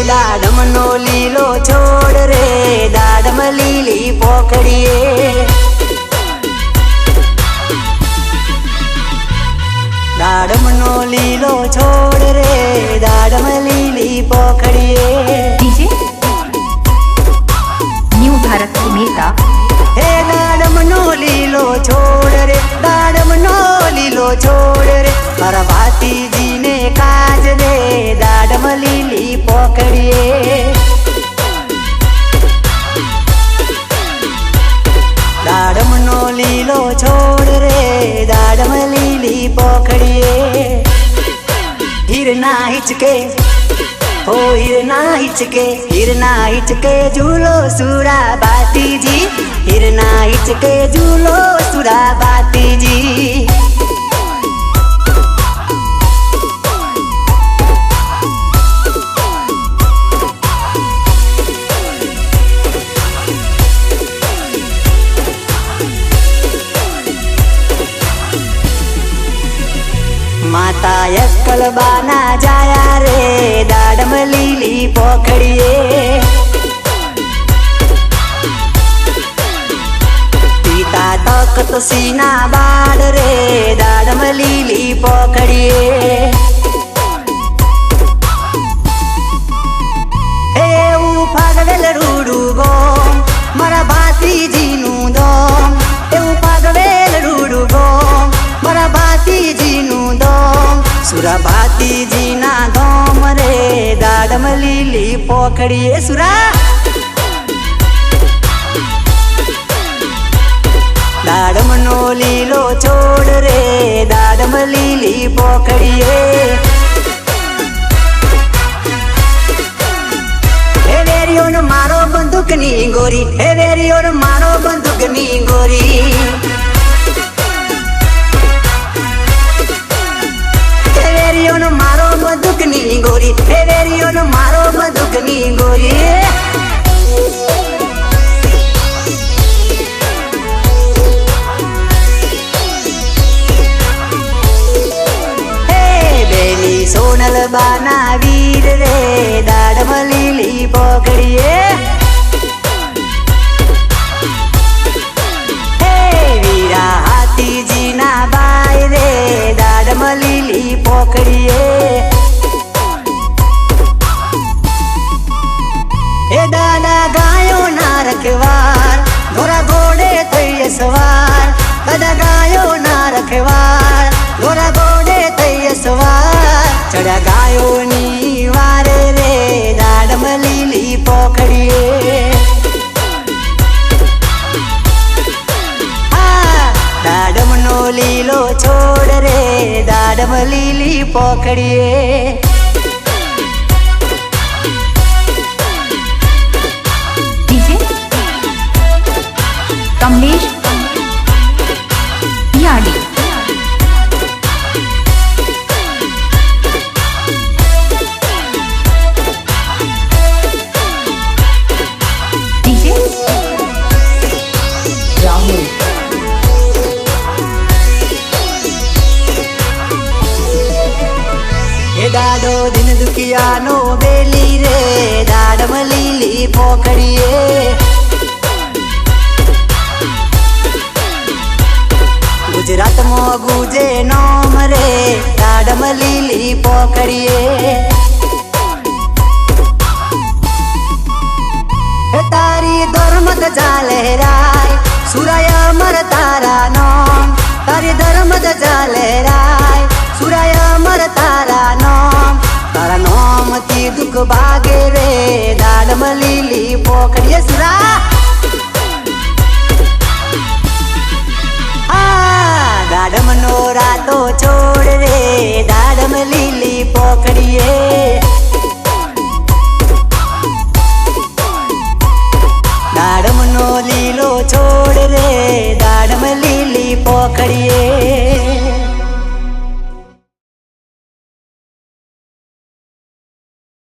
દાડમનો લીલો છોડ રે દાડમ લીલી પોખડીએ દાડમનો લીલો છોડ રે દાડમ લીલી પોખડીએ डीजे न्यू भारत मेहता હે દાડમનો લીલો છોડ રે દાડમનો લીલો છોડ રે મારા ભાતીજીને કાજ રે દાડમ લીલી પોખડીએ દાડમનો લીલો છોડ રે દાડમ લીલી પોખડીએ હિરના હિચકે हो हिरना हिचके झूलो सुरा बाती जी हिरना हिचके झूलो सुरा बाती जी माता यक्कल बाना जाया रे दाडम लीली पोखड़िए पिता तक तो सीना बाड़ रे दाडम लीली पोखड़िए એવું ફાગવેલ રૂડું ગોમ મારા ભાતીજીનું દોમ એવું ફાગવેલ રૂડું ગોમ મારા ભાતીજીનું દોમ સુરા ભાતીજીના દોમ રે દાડમ લીલી પોખડીએ સુરા દાડમનો લીલો છોડ રે દાડમ લીલી પોખડીએ मारो बंदूक नी गोरी हे वेरी और मारो बंदूक नी गोरी हे वेरी और मारो बंदूक नी गोरी हे वेरी और मारो बंदूक नी गोरी सोनल बाना वीर रे दाडम लीली पोखड़िए हे वीरा हाथी जी ना बाई रे दाडम लीली पोखड़िए हे दादा गायो ना रखवार घोड़ा घोड़े थई सवार दादा गायो ना रखवार घोड़ा घोड़े थई सवार चढ़ा गायो नी वारे रे दाडम लीली पोखड़िए दाडमनो लीलो छोड़ रे दाडम लीली पोखड़िए डीजे कमलेश याडी दादो दिन दुखिया नो बेली रे दाडम लीली पोखड़िए गुजरात मो गुजे नोम रे दाडम लीली पोखड़िए तारी धर्मद जाले राय सुराय मर तारा नोम तारी धर्मद जाले राय सुराय मर तारा नोम तारा नोम ती दुख भागे रे दाडम लीली पोखड़िए सुरा दाडम नोरा तो छोड़ रे दाडम लीली पोखड़िए दाडमनो लीलो छोड़ रे दाडम लीली पोखड़िए